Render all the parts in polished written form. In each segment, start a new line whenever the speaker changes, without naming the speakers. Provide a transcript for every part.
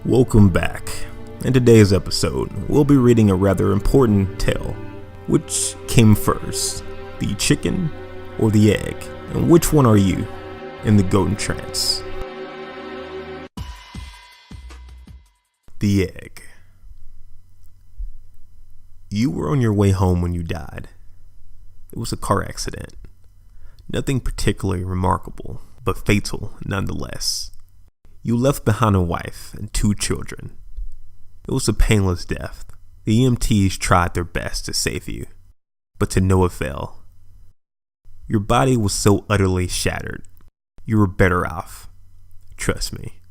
Welcome back. In today's episode, we'll be reading a rather important tale. Which came first, the chicken or the egg? And which one are you in the Golden Trance? The egg. You were on your way home when you died. It was a car accident. Nothing particularly remarkable, but fatal nonetheless. You left behind a wife and 2 children. It was a painless death. The EMTs tried their best to save you, but to no avail. Your body was so utterly shattered. You were better off. Trust me.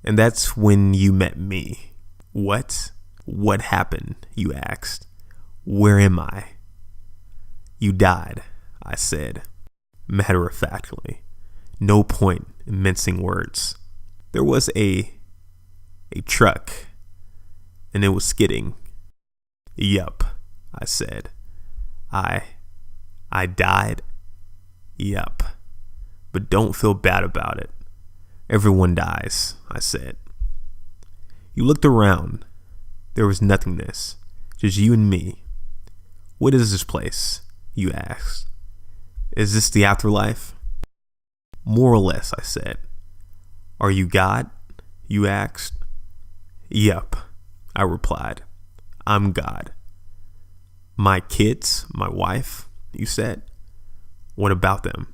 And that's when you met me. What? What happened? You asked. Where am I? You died, I said, matter-of-factly. No point in mincing words. There was a truck, and it was skidding. Yup, I said. I died? Yup. But don't feel bad about it. Everyone dies, I said. You looked around. There was nothingness, just you and me. What is this place? You asked. Is this the afterlife? More or less, I said. Are you God? You asked. Yup, I replied. I'm God. My kids, my wife, you said. What about them?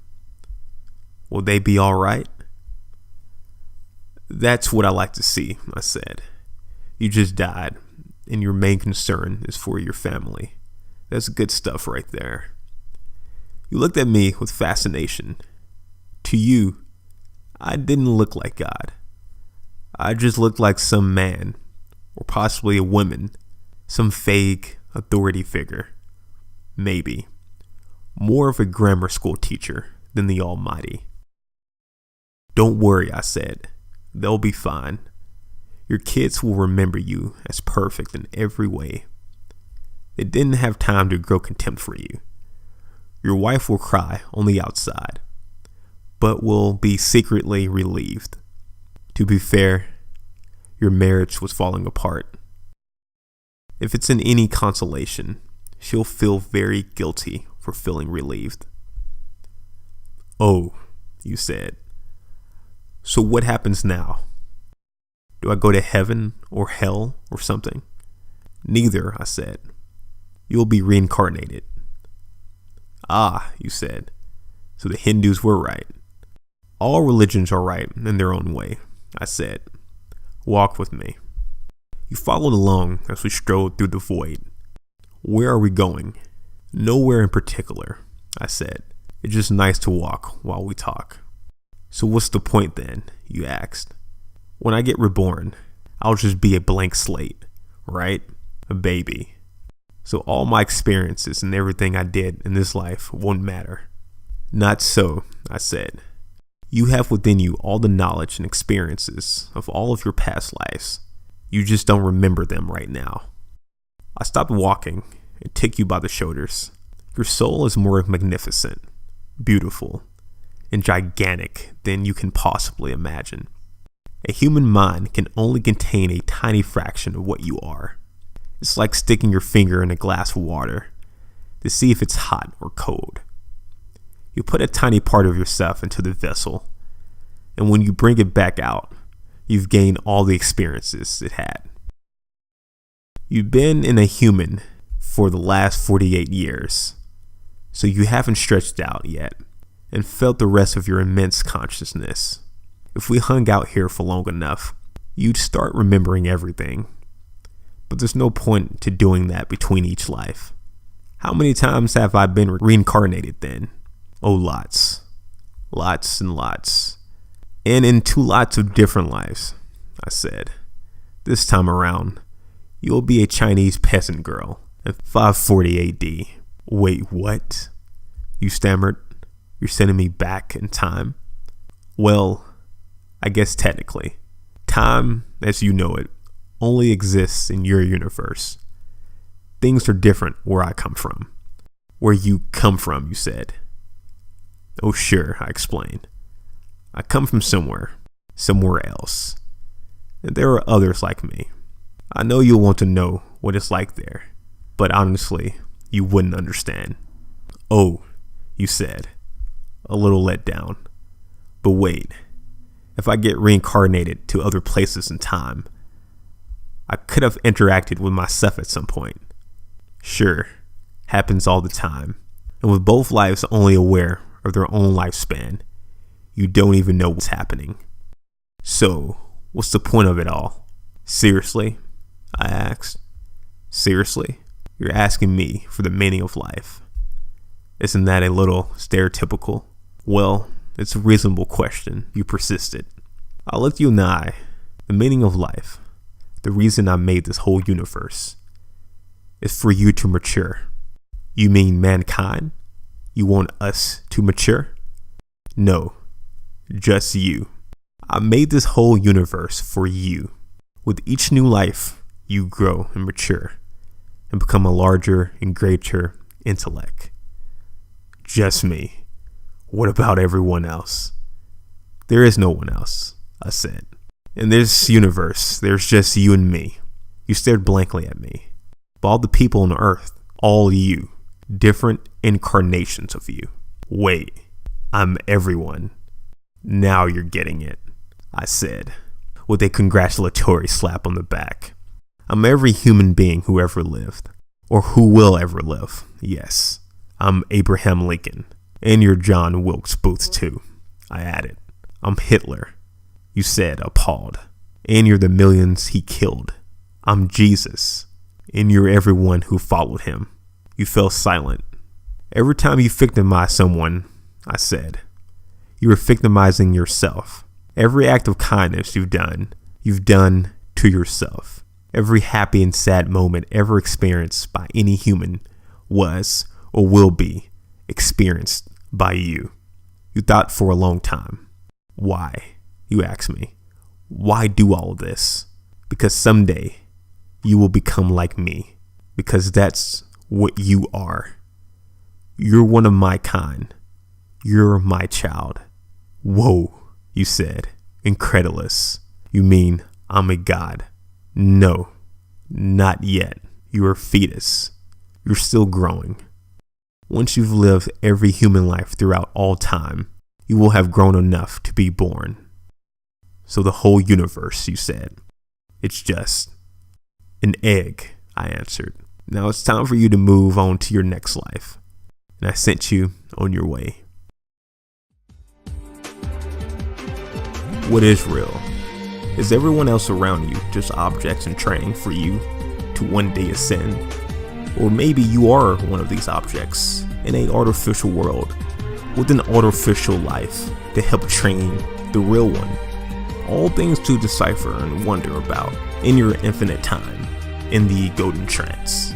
Will they be all right? That's what I like to see, I said. You just died, and your main concern is for your family. That's good stuff right there. You looked at me with fascination. To you, I didn't look like God. I just looked like some man, or possibly a woman, some vague authority figure. Maybe. More of a grammar school teacher than the Almighty. Don't worry, I said. They'll be fine. Your kids will remember you as perfect in every way. They didn't have time to grow contempt for you. Your wife will cry on the outside, but will be secretly relieved. To be fair, your marriage was falling apart. If it's in any consolation, she'll feel very guilty for feeling relieved. Oh, you said. So what happens now? Do I go to heaven or hell or something? Neither, I said. You'll be reincarnated. Ah, you said. So the Hindus were right. All religions are right in their own way, I said. Walk with me. You followed along as we strode through the void. Where are we going? Nowhere in particular, I said. It's just nice to walk while we talk. So what's the point then? You asked. When I get reborn, I'll just be a blank slate, right? A baby. So all my experiences and everything I did in this life won't matter. Not so, I said. You have within you all the knowledge and experiences of all of your past lives. You just don't remember them right now. I stopped walking and took you by the shoulders. Your soul is more magnificent, beautiful, and gigantic than you can possibly imagine. A human mind can only contain a tiny fraction of what you are. It's like sticking your finger in a glass of water to see if it's hot or cold. You put a tiny part of yourself into the vessel, and when you bring it back out, you've gained all the experiences it had. You've been in a human for the last 48 years, so you haven't stretched out yet and felt the rest of your immense consciousness. If we hung out here for long enough, you'd start remembering everything. But there's no point to doing that between each life. How many times have I been reincarnated then? Oh, lots. Lots and lots. And into lots of different lives, I said. This time around, you'll be a Chinese peasant girl in 540 AD. Wait, what? You stammered. You're sending me back in time? Well, I guess technically. Time, as you know it, only exists in your universe. Things are different where I come from. Where you come from, you said. Oh, sure, I explained. I come from somewhere else. And there are others like me. I know you'll want to know what it's like there, but honestly, you wouldn't understand. Oh, you said, a little let down. But wait, if I get reincarnated to other places in time, I could have interacted with myself at some point. Sure, happens all the time. And with both lives only aware of their own lifespan, you don't even know what's happening. So, what's the point of it all? Seriously? I asked. Seriously? You're asking me for the meaning of life. Isn't that a little stereotypical? Well, it's a reasonable question. You persisted. I'll let you know the meaning of life, the reason I made this whole universe, is for you to mature. You mean mankind? You want us to mature? No, just you. I made this whole universe for you. With each new life, you grow and mature and become a larger and greater intellect. Just me. What about everyone else? There is no one else, I said. In this universe, there's just you and me. You stared blankly at me. Of all the people on earth, all you, different incarnations of you. Wait, I'm everyone. Now you're getting it, I said, with a congratulatory slap on the back. I'm every human being who ever lived, or who will ever live. Yes, I'm Abraham Lincoln. And you're John Wilkes Booth too, I added. I'm Hitler, you said, appalled. And you're the millions he killed. I'm Jesus, and you're everyone who followed him. You fell silent. Every time you victimize someone, I said, you were victimizing yourself. Every act of kindness you've done to yourself. Every happy and sad moment ever experienced by any human was or will be experienced by you. You thought for a long time. Why? You asked me. Why do all of this? Because someday you will become like me. Because that's what you are. You're one of my kind. You're my child. Whoa, you said, incredulous. You mean I'm a god? No, not yet. You're a fetus. You're still growing. Once you've lived every human life throughout all time, you will have grown enough to be born. So the whole universe, you said, it's just an egg, I answered. Now it's time for you to move on to your next life. And I sent you on your way. What is real? Is everyone else around you just objects in training for you to one day ascend? Or maybe you are one of these objects in an artificial world with an artificial life to help train the real one. All things to decipher and wonder about in your infinite time in the Golden Trance.